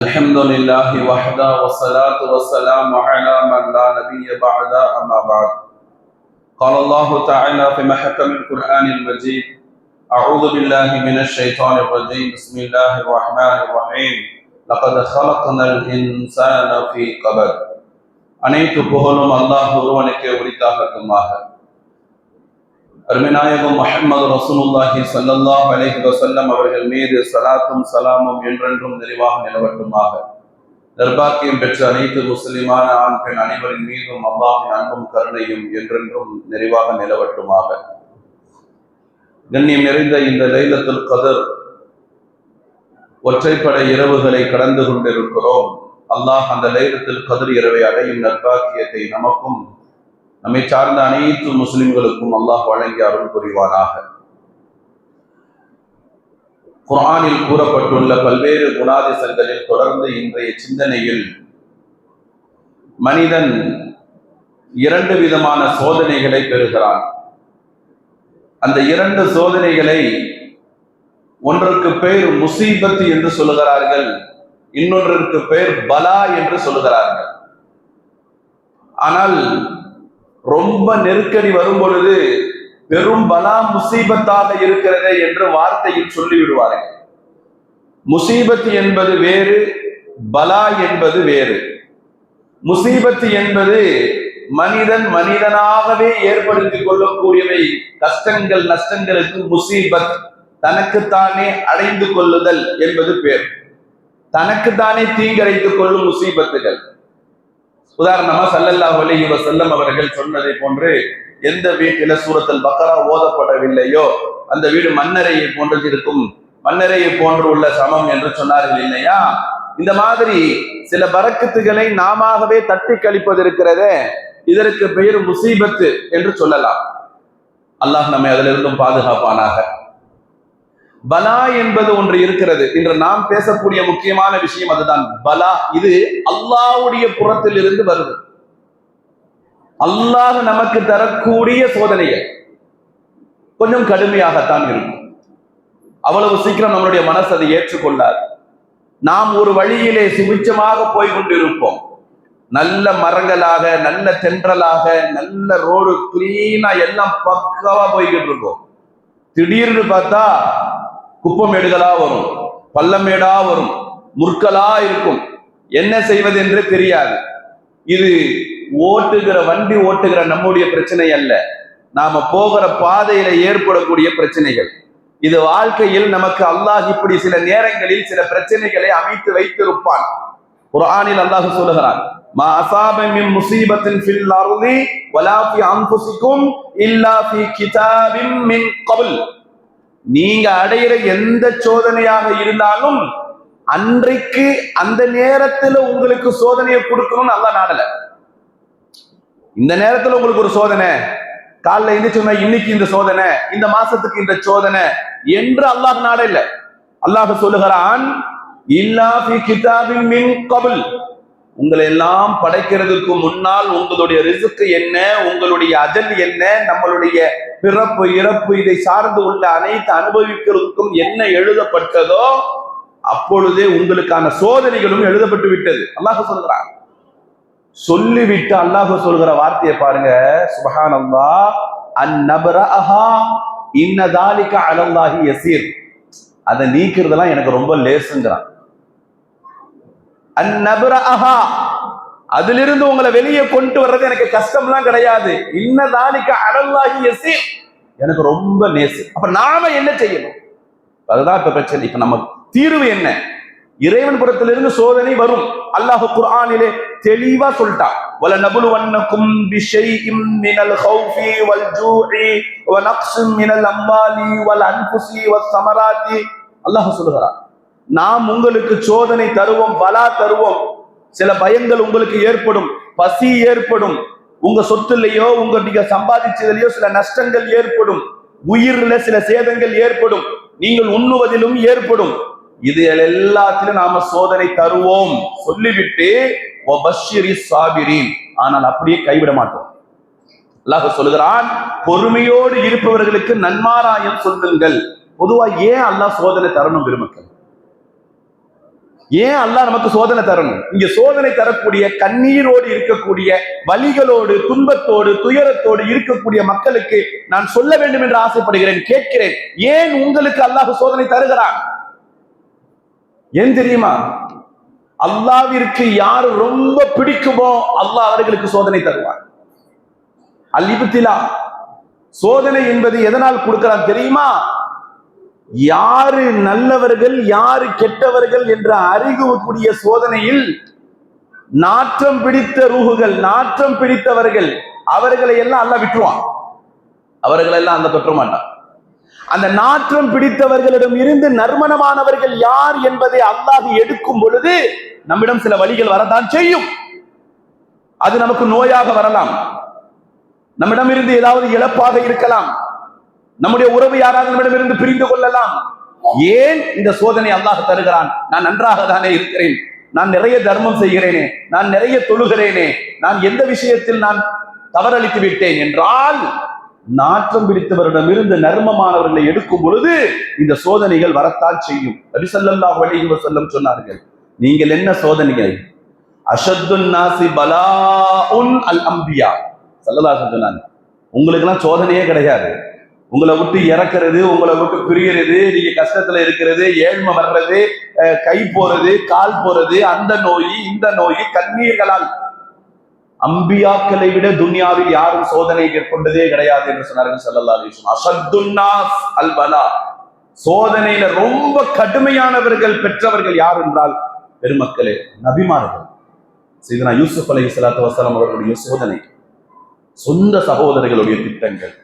الحمد لله وحده والصلاة والسلام على من لا نبي بعد أما بعد قال الله تعالى في محكم القرآن المجيد أعوذ بالله من الشيطان الرجيم بسم الله الرحمن الرحيم لقد خلقنا الإنسان في قبد அனைத்து புகழும் அல்லாஹ் ஒருவனுக்கே உரித்தாகட்டுமாக. அருமைநாயகம் முஹம்மது ரசூலுல்லாஹி ஸல்லல்லாஹு அலைஹி வஸல்லம் அவர்கள் மீது ஸலாத்தும் ஸலாமும் என்றென்றும் நிறைவாக நிலவட்டுமாக. நற்பாக்கியம் பெற்ற அனைத்து முஸ்லிமான ஆண் பெண் அனைவரின் மீதும் அல்லாஹ்வின் அன்பும் கருணையும் என்றென்றும் நிறைவாக நிலவட்டுமாக. கண்ணியம் நிறைந்த இந்த லைலத்துல் கத்ர் ஒற்றைப்படை இரவுகளை கடந்து கொண்டிருக்கிறோம். அல்லாஹ் அந்த லைலத்துல் கத்ர் இரவை அடையும் நற்பாக்கியத்தை நமக்கும் நம்மை சார்ந்த அனைத்து முஸ்லிம்களுக்கும் அல்லாஹ் வழங்கி அருள் புரிவானாக. குர்ஆனில் கூறப்பட்டுள்ள பல்வேறு குணாதிசங்களில் தொடர்ந்து இன்றைய சிந்தனையில் மனிதன் இரண்டு விதமான சோதனைகளை பெறுகிறான். அந்த இரண்டு சோதனைகளை ஒன்றுக்கு பெயர் முசீபத் என்று சொல்லுகிறார்கள், இன்னொன்றிற்கு பெயர் பலா என்று சொல்லுகிறார்கள். ஆனால் ரொம்ப நெருக்கடி வரும் பொழுது பெரும் பலா முசீபத்தாக இருக்கிறதே என்று வார்த்தையில் சொல்லிவிடுவார்கள். முசீபத் என்பது வேறு, பலா என்பது வேறு. முசீபத் என்பது மனிதன் மனிதனாகவே ஏற்படுத்திக் கொள்ளக்கூடியவை. கஷ்டங்கள் நஷ்டங்களுக்கு முசீபத், தனக்குத்தானே அடைந்து கொள்ளுதல் என்பது பேர். தனக்குத்தானே தீங்கரைத்துக் கொள்ளும் முசீபத்துகள். உதாரணமா ஸல்லல்லாஹு அலைஹி வஸல்லம் அவர்கள் சொன்னதை போன்று, எந்த வீட்டில சூரத்துல் பக்ரா ஓதப்படவில்லையோ அந்த வீடு மண்ணறையை போன்று இருக்கும், மண்ணறையை போன்று உள்ள சமம் என்று சொன்னார்கள் இல்லையா? இந்த மாதிரி சில பரக்கத்துகளை நாமவே தட்டி கழிப்பது இருக்கிறதே, இதற்கு பெயர் முசீபத்து என்று சொல்லலாம். அல்லாஹ் நம்மை அதிலிருந்தும் பாதுகாப்பானாக. பலா என்பது ஒன்று இருக்கிறது. இன்று நாம் பேசக்கூடிய முக்கியமான விஷயம் அதுதான், பலா. இது அல்லாஹ்வுடைய புறத்தில் இருந்து வருது. அல்லாஹ் நமக்கு தரக்கூடிய சோதனைகள் கொஞ்சம் கடுமையாகத்தான் இருக்கும். அவ்வளவு சீக்கிரம் நம்மளுடைய மனசு அதை ஏற்றுக்கொள்ளாது. நாம் ஒரு வழியிலே சுபிச்சமாக போய் கொண்டிருப்போம், நல்ல மரங்களாக, நல்ல தென்றலாக, நல்ல ரோடு கிளீனா எல்லாம் பக்காவா போய்கிட்டு இருக்கோம். திடீர்னு பார்த்தா குப்பமேடுகளா வரும், பள்ளமேடா வரும், முற்களா இருக்கும். என்ன செய்வது என்று தெரியாது. இது வண்டி ஓட்டுகிற நம்முடைய பிரச்சனை அல்ல, நாம போகிற பாதையில ஏற்படக்கூடிய பிரச்சனைகள். இது வாழ்க்கையில் நமக்கு அல்லாஹ் இப்படி சில நேரங்களில் சில பிரச்சனைகளை அமைத்து வைத்திருப்பான். குர்ஆனில் அல்லாஹ் சொல்லுகிறான், மா அஸாப மின் முஸீபத்தின் ஃபில் அர்தி வலா ஃபி அன்ஃபுஸிகும் இல்லா ஃபி கிதாபின் மின் கப்ல். நீங்க அடையிற எந்த சோதனையாக இருந்தாலும் அன்றைக்கு அந்த நேரத்துல உங்களுக்கு சோதனையை கொடுக்கணும்னு அல்லாஹ் நாடல. இந்த நேரத்துல உங்களுக்கு ஒரு சோதனை, காலைல எந்திரிச்சோம்னா இன்னைக்கு இந்த சோதனை, இந்த மாசத்துக்கு இந்த சோதனை என்று அல்லாஹ் நாடல. அல்லாஹ் சொல்லுகிறான், இல்லா ஃபி கிதாபின் மின் கப்ல். உங்களை எல்லாம் படைக்கிறதுக்கு முன்னால் உங்களுடைய ரிஸ்க் என்ன, உங்களுடைய அஜல் என்ன, நம்மளுடைய பிறப்பு இறப்பு இதை சார்ந்து உள்ள அனைத்து அனுபவிக்கிறதுக்கும் என்ன எழுதப்பட்டதோ அப்பொழுதே உங்களுக்கான சோதனைகளும் எழுதப்பட்டு விட்டது அல்லாஹ் சொல்கிறான். சொல்லிவிட்டு அல்லாஹ் சொல்கிற வார்த்தையை பாருங்க, சுப்ஹானல்லாஹ், அந்நபரஹா இன்ன தாலிக அலல்லாஹி யஸீர். அதை நீக்கிறதெல்லாம் எனக்கு ரொம்ப லேசுங்கிறான். அந்நபரஹா, அதிலிருந்து உங்களை வெளியே கொண்டு வர்றது எனக்கு கஷ்டம்லாம் கிடையாது. இன்னதாலிக அலல்லாஹி யஸீர், எனக்கு ரொம்ப நேசு. அப்ப நாம என்ன செய்யணும்? அதுதான் இப்ப பிரச்சனை. இப்ப நம்ம தீர்வு என்ன? இறைவன் புறத்திலிருந்து சோதனை வரும். அல்லாஹ் குர்ஆனிலே தெளிவா சொல்லிட்டான், வல நபுலுவன்னகும் பிஷைஇம் மினல் கௌஃபி வல் ஜூஇ வ நக்ஸின் மினல் அம்வாலி வல் அன்ஃபுஸி வஸ் ஸமராத்தி. அல்லாஹ் சொல்லுகிறான், நாம் உங்களுக்கு சோதனை தருவோம், பலா தருவோம். சில பயங்கள் உங்களுக்கு ஏற்படும், பசி ஏற்படும், உங்க சொத்துலையோ உங்க நீங்க சம்பாதிச்சதுலயோ சில நஷ்டங்கள் ஏற்படும், உயிர்ல சில சேதங்கள் ஏற்படும், நீங்கள் உண்ணுவதிலும் ஏற்படும். இது எல்லாத்திலும் நாம சோதனை தருவோம் சொல்லிவிட்டு வபஷ்ஷிரி சாபிரீன், ஆனால் அப்படியே கைவிட மாட்டோம். அல்லாஹ் சொல்லுகிறான், பொறுமையோடு இருப்பவர்களுக்கு நன்மாராயம் சொல்லுங்கள். பொதுவா ஏன் அல்லாஹ் சோதனை தரணும் பெருமக்கள்? ஏன் அல்லாஹ் நமக்கு சோதனை தரணும்? இங்க சோதனை தரக்கூடிய கண்ணீரோடு இருக்கக்கூடிய வலிகளோடு துன்பத்தோடு துயரத்தோடு இருக்கக்கூடிய மக்களுக்கு நான் சொல்ல வேண்டும் என்று ஆசைப்படுகிறேன், கேட்கிறேன். ஏன் உங்களுக்கு அல்லாஹ் சோதனை தருகிறான்? ஏன் தெரியுமா? அல்லாஹ்விற்கு யார் ரொம்ப பிடிக்குமோ அல்லாஹ் அவர்களுக்கு சோதனை தருவார். அல்-இப்திலா, சோதனை என்பது எதனால் கொடுக்கிறான் தெரியுமா? யாரு நல்லவர்கள் யாரு கெட்டவர்கள் என்ற அறியக்கூடிய சோதனையில் நாற்றம் பிடித்த ரூஹுகள், நாற்றம் பிடித்தவர்கள், அவர்களை எல்லாம் அல்லாஹ் விட்டுருவான். அவர்களை எல்லாம் அந்த தொற்ற மாட்டான். அந்த நாற்றம் பிடித்தவர்களிடம் இருந்து நறுமணமானவர்கள் யார் என்பதை அல்லாஹ் எடுக்கும் பொழுது நம்மிடம் சில வழிகள் வரத்தான் செய்யும். அது நமக்கு நோயாக வரலாம், நம்மிடம் இருந்து ஏதாவது இழப்பாக இருக்கலாம், நம்முடைய உறவு யாராவது நம்மிடமிருந்து பிரிந்து கொள்ளலாம். ஏன் இந்த சோதனை அல்லாஹ் தருகிறான்? நான் நன்றாக தானே இருக்கிறேன், நான் நிறைய தர்மம் செய்கிறேனே, நான் நிறைய தொழுகிறேனே, நான் எந்த விஷயத்தில் நான் தவறளித்து விட்டேன் என்றால் நாற்றம் பிடித்தவரிடமிருந்து நர்மமானவர்களை எடுக்கும் பொழுது இந்த சோதனைகள் வரத்தான் செய்யும். நபி ஸல்லல்லாஹு அலைஹி வஸல்லம் சொன்னார்கள், நீங்கள் என்ன சோதனைகள்? அஷத்துன் நாசி பலாஉன் அல் அம்பியா. ஸல்லல்லாஹு அலைஹி வஸல்லம், உங்களுக்கு எல்லாம் சோதனையே கிடையாது. உங்களை விட்டு இறக்கிறது, உங்களை விட்டு பிரியறது, நீங்க கஷ்டத்துல இருக்கிறது, ஏழ்மை வர்றது, கை போறது, கால் போறது, அந்த நோய் இந்த நோய், கண்ணீர்களால். அம்பியாக்களை விட துன்யாவில் யாரும் சோதனை மேற்கொண்டதே கிடையாது என்று சொன்னார்கள் ஸல்லல்லாஹு அலைஹி வஸல்லம். அஷத்துன் நாஸ் அல் பலா, சோதனையில ரொம்ப கடுமையானவர்கள் பெற்றவர்கள் யார் என்றால் பெருமக்களே நபிமார்கள். சையதுனா யூசுப் அலைஹிஸ்ஸலாத்து வஸலாம் அவர்களுடைய சோதனை, சொந்த சகோதரர்களுடைய திட்டங்கள்,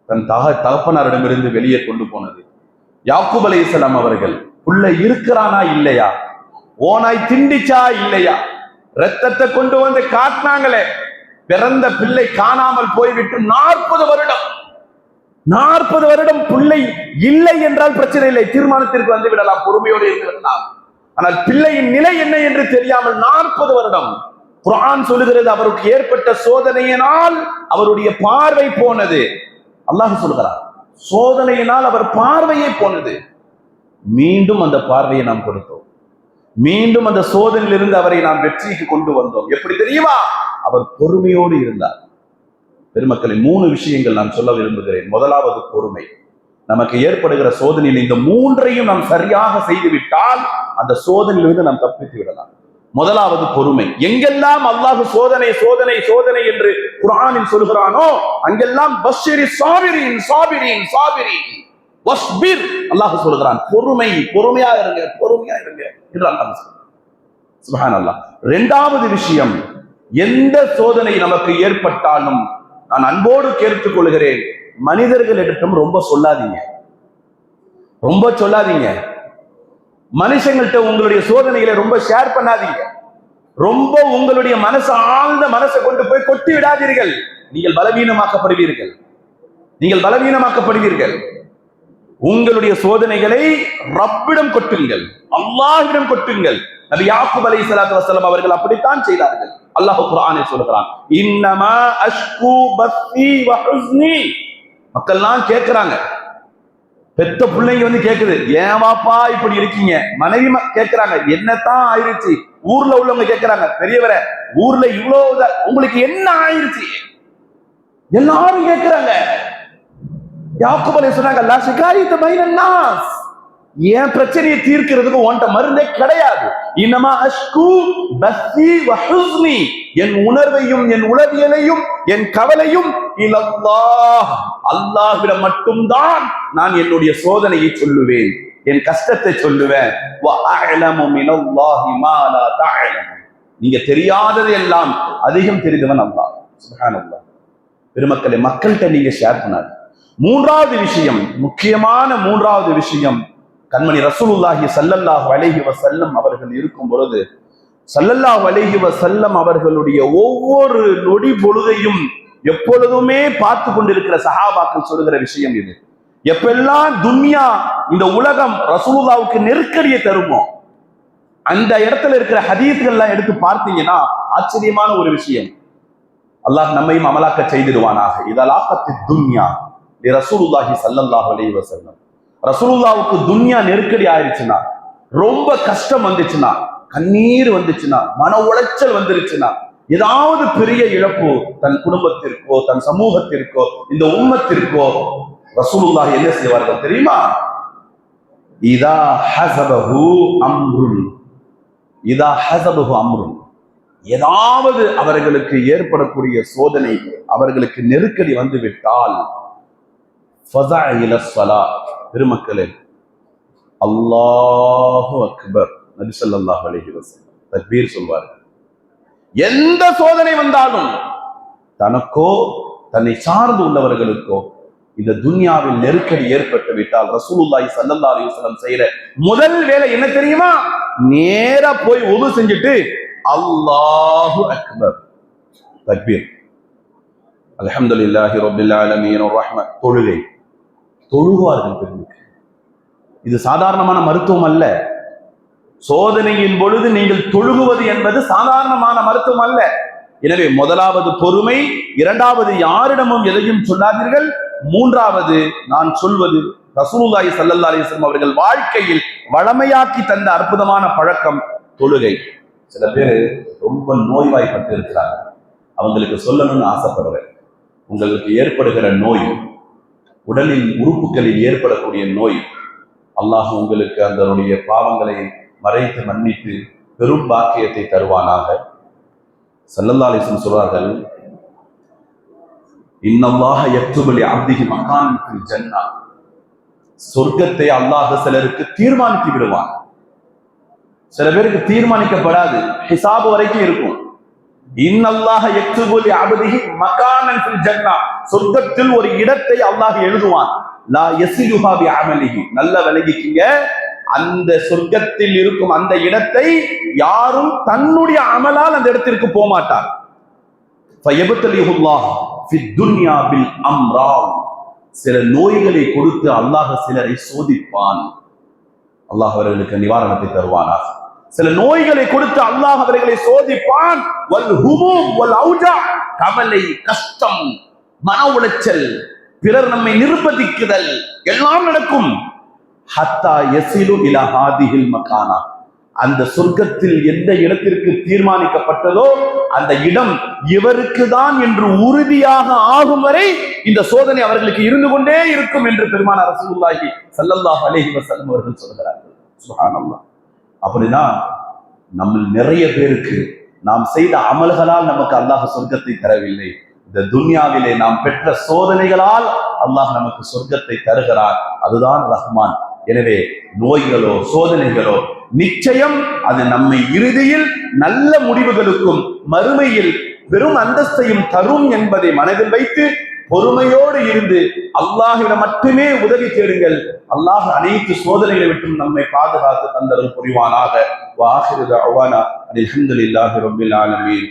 தன் தகப்பனாரிடமிருந்து வெளியே கொண்டு போனது. யாக்கூப் அலைஹிஸ்ஸலாம் அவர்கள் புள்ள இருக்கிறானா இல்லையா, ஓனாய் திண்டிச்சா இல்லையா, ரத்தத்தை கொண்டு வந்து காட்டினாங்களே, பிறந்த பிள்ளை காணாமல் போய்விட்டு 40 வருடம் 40 வருடம் பிள்ளை இல்லை என்றால் பிரச்சனை இல்லை, தீர்மானத்திற்கு வந்து விடலாம், பொறுமையோடு இருந்து விடலாம். ஆனால் பிள்ளையின் நிலை என்ன என்று தெரியாமல் 40 வருடம். குர்ஆன் சொல்லுகிறது, அவருக்கு ஏற்பட்ட சோதனையினால் அவருடைய பார்வை போனது. அல்லாஹ் சொல்கிறார், சோதனையினால் அவர் பார்வையே போனது. மீண்டும் அந்த பார்வையை நாம் கொடுத்தோம், மீண்டும் அந்த சோதனையிலிருந்து அவரை நாம் வெற்றிக்கு கொண்டு வந்தோம். எப்படி தெரியுமா? அவர் பொறுமையோடு இருந்தார். பெருமக்களை 3 விஷயங்கள் நான் சொல்ல விரும்புகிறேன். முதலாவது பொறுமை. நமக்கு ஏற்படுகிற சோதனையில் இந்த 3ஐயும் நாம் சரியாக செய்துவிட்டால் அந்த சோதனையிலிருந்து நாம் தப்பித்து விடலாம். முதலாவது பொறுமை. எங்கெல்லாம் அல்லாஹ் சோதனை சோதனை சோதனை என்று குர்ஆனில் சொல்கிறானோ அங்கெல்லாம் பஷ்ஷிரி சாபிரீன் சாபிரீன் சாபிரீன் வஸ்பிர், அல்லாஹ் சொல்கிறான் பொறுமை, பொறுமையா இருங்க, பொறுமையா இருங்க என்று அல்லாஹ் சொல்றான். சுப்ஹானல்லாஹ். இரண்டாவது விஷயம், எந்த சோதனை நமக்கு ஏற்பட்டாலும் நான் அன்போடு கேட்டுக் கொள்கிறேன், மனிதர்களிடத்தும் ரொம்ப சொல்லாதீங்க, ரொம்ப சொல்லாதீங்க. மனுஷங்கள்ட்ட உங்களுடைய சோதனைகளை ரொம்ப ஷேர் பண்ணாதீங்க. ரொம்ப உங்களுடைய மனசு ஆழ்ந்த மனசை கொண்டு போய் கொட்டி விடாதீர்கள். நீங்கள் பலவீனமாக்கப்படுவீர்கள், நீங்கள் பலவீனமாக்கப்படுவீர்கள். உங்களுடைய சோதனைகளை ரப்பிடம் கொட்டுங்கள், அல்லாஹ்விடம் கொட்டுங்கள். நபி யாக்கூப் அலைஹிஸ்ஸலாத்து வஸலாம் அவர்கள் அப்படித்தான் செய்தார்கள். அல்லாஹ் குர்ஆனில் சொல்கிறான், இன்னமா அஷ்கு பஸ்ஸி வ ஹுஸ்னி. மக்கள்லாம் கேட்கிறாங்க, பெத்த பிள்ளைங்க வந்து கேக்குது, ஏன் வாப்பா இப்படி இருக்கீங்க? மனைவி கேட்கிறாங்க, என்னத்தான் ஆயிருச்சு? ஊர்ல உள்ளவங்க கேட்கிறாங்க, பெரியவரை ஊர்ல இவ்வளவு உங்களுக்கு என்ன ஆயிருச்சு? எல்லாரும் கேட்கிறாங்க. யாக்கூப் அலைஹிஸ்ஸலாம் சொன்னாங்க, லா ஷிகாயித பைனன் நாஸ், என் பிரச்சனையை தீர்க்கிறதுக்கு உன்கிட்ட மருந்தே கிடையாது. இன்னமா அஷ்கு பஸ்ஸி வ ஹுஸ்னி, என் உணர்வையும் என் உளவியலையும் என் கவலையும் இலல்லாஹ், அல்லாஹ்விடம் மட்டும்தான் நான் என்னுடைய சோதனையை சொல்லுவேன், என் கஷ்டத்தை சொல்லுவேன். வ அஅலமு மினல்லாஹி மா லா தஅலமு, நீங்க தெரியாதது எல்லாம் அதிகம் தெரிந்தவன் அல்லாஹ். சுப்ஹானல்லாஹ். பெருமக்களே, மக்கள்கிட்ட நீங்க ஷேர் பண்ணாது. மூன்றாவது விஷயம், முக்கியமான மூன்றாவது விஷயம், கண்மணி ரசூலுல்லாஹி ஸல்லல்லாஹு அலைஹி வஸல்லம் அவர்கள் இருக்கும் பொழுது ஸல்லல்லாஹு அலைஹி வஸல்லம் அவர்களுடைய ஒவ்வொரு நொடி பொழுதையும் எப்பொழுதுமே பார்த்து கொண்டிருக்கிற சஹாபாக்கள் சொல்லுகிற விஷயம் இது. எப்பெல்லாம் துன்யா, இந்த உலகம் ரசூலுல்லாஹ்வுக்கு நெருக்கடியை தருமோ அந்த இடத்துல இருக்கிற ஹதீஸ்கள்லாம் எடுத்து பார்த்தீங்கன்னா ஆச்சரியமான ஒரு விஷயம். அல்லாஹ் நம்மையும் அமலாக்க செய்திடுவானாக. இதலாக்கத்து துன்யா ரசூலுல்லாஹி ஸல்லல்லாஹு அலைஹி வஸல்லம், ரசூலுல்லாஹ்வுக்கு துன்யா நெருக்கடி ஆயிருச்சுன்னா, ரொம்ப கஷ்டம் வந்துச்சுன்னா, கண்ணீர் வந்துச்சுன்னா, மன உளைச்சல் வந்துருச்சுன்னா, ஏதாவது பெரிய இழப்பு தன் குடும்பத்திற்கோ தன் சமூகத்திற்கோ இந்த உம்மத்திற்கோ ரசூலுல்லாஹ் என்ன செய்வார்கள் தெரியுமா? இதா ஹஸபஹு அம்ருன், இதா ஹஸபஹு அம்ருன், ஏதாவது அவர்களுக்கு ஏற்படக்கூடிய சோதனை, அவர்களுக்கு நெருக்கடி வந்து விட்டால், ஃபஸஅ இல ஸலாத், பெருமக்களே, அல்லாஹு அக்பர், நபி ஸல்லல்லாஹு அலைஹி வஸல்லம் தக்பீர் சொல்வார்கள். எந்த சோதனை வந்தாலும் தனக்கோ தன்னை சார்ந்து உள்ளவர்களுக்கோ இந்த துன்யாவில் நெருக்கடி ஏற்பட்டு விட்டால் ரசூலுல்லாஹி ஸல்லல்லாஹு அலைஹி வஸல்லம் செய்யற முதல் வேலை என்ன தெரியுமா? நேரா போய் உது செஞ்சுட்டு அல்லாஹு அக்பர், தக்பீர், அல்ஹம்துலில்லாஹி ரப்பில் ஆலமீன் ரஹ்மத், தொழுகை, தொழுவார்கள் பெருமக்களே. இது சாதாரணமான மருத்துவம் அல்ல. சோதனையின் பொழுது நீங்கள் தொழுகுவது என்பது சாதாரணமான மருத்துவம் அல்ல. எனவே முதலாவது பொறுமை, இரண்டாவது யாரிடமும் எதையும் சொல்லாதீர்கள், மூன்றாவது நான் சொல்வது ரசூலுல்லாஹி ஸல்லல்லாஹு அலைஹி வஸல்லம் அவர்கள் வாழ்க்கையில் வளமையாக்கி தந்த அற்புதமான பழக்கம் தொழுகை. சில பேர் ரொம்ப நோய்வாய்ப்பட்டு இருக்கிறாங்க, அவங்களுக்கு சொல்லணும்னு ஆசைப்படுறேன். உங்களுக்கு ஏற்படுகிற நோய், உடலில் உறுப்புகளில் ஏற்படக்கூடிய நோய், அல்லாஹ் உங்களுக்கு அதனுடைய பாவங்களை மறைத்து மன்னித்து பெரும் பாக்கியத்தை தருவானாக. ஸல்லல்லாஹு அலைஹி வஸல்லம் சொல்றார்கள், இன்னல்லாஹ யக்துபு லிஅப்திஹி மகான் ஃபில் ஜன்னah, சொர்க்கத்தை அல்லாஹ் சிலருக்கு தீர்மானித்து விடுவான். சில பேருக்கு தீர்மானிக்கப்படாது, ஹிசாப் வரைக்கும் இருக்கும். இன்னல்லாஹ யக்துபு லிஅப்திஹி மகானன் ஃபில் ஜன்னah, சொர்க்கத்தில் ஒரு இடத்தை அல்லாஹ் எழுதுவான். லா யஸிலுஹா பிஅமலிஹி, நல்ல விளங்கிக்கீங்க, அந்த சொர்க்கத்தில் இருக்கும் அந்த இடத்தை யாரும் தன்னுடைய அமலால் அந்த இடத்திற்கு போக மாட்டார். ஃபயப்தலிஹுல்லாஹ் ஃபித் துன்யா பில் அம்ராத், சில நோய்களை கொடுத்து அல்லாஹ் சிலரை சோதிப்பான். அல்லாஹ் அவர்களுக்கு நிவாரணத்தை தருவானாக. சில நோய்களை கொடுத்து அல்லாஹ் அவர்களை சோதிப்பான். வல் ஹுமூம் வல் அவுஜா, கவலை, கஷ்டம், மன உளைச்சல், பிறர் நம்மை நிர்பந்திக்குதல் எல்லாம் நடக்கும். ஹத்தா யஸிலு இலா ஹாதிஹில் மகானா, அந்த சொர்க்கத்தில் எந்த இடத்திற்கு தீர்மானிக்கப்பட்டதோ அந்த இடம் இவருக்கு தான் என்று உறுதியாக ஆகும் வரை இந்த சோதனை அவர்களுக்கு இருந்து கொண்டே இருக்கும் என்று பெருமானார் ரசூலுல்லாஹி ஸல்லல்லாஹு அலைஹி வஸல்லம் அவர்கள் சொல்கிறார்கள். சுப்ஹானல்லாஹ். அப்படின்னா நம்ம நிறைய பேருக்கு நாம் செய்த அமல்களால் நமக்கு அல்லாஹ் சொர்க்கத்தை தரவில்லை, இந்த துன்யாவிலே நாம் பெற்ற சோதனைகளால் அல்லாஹ் நமக்கு சொர்க்கத்தை தருகிறார். அதுதான் ரஹ்மான். எனவே நோய்களோ சோதனைகளோ நிச்சயம் அது நம்மை இறுதியில் நல்ல முடிவுகளுக்கும் மறுமையில் பெரும் அந்தஸ்தையும் தரும் என்பதை மனதில் வைத்து பொறுமையோடு இருந்து அல்லாஹ்விடம் மட்டுமே உதவி தேடுங்கள். அல்லாஹ் அனைத்து சோதனைகளை விட்டும் நம்மை பாதுகாத்து தந்தருள் புரிவானாக. வ ஆகிரு தஅவானா அல்ஹம்துலில்லாஹி ரப்பில் ஆலமீன்.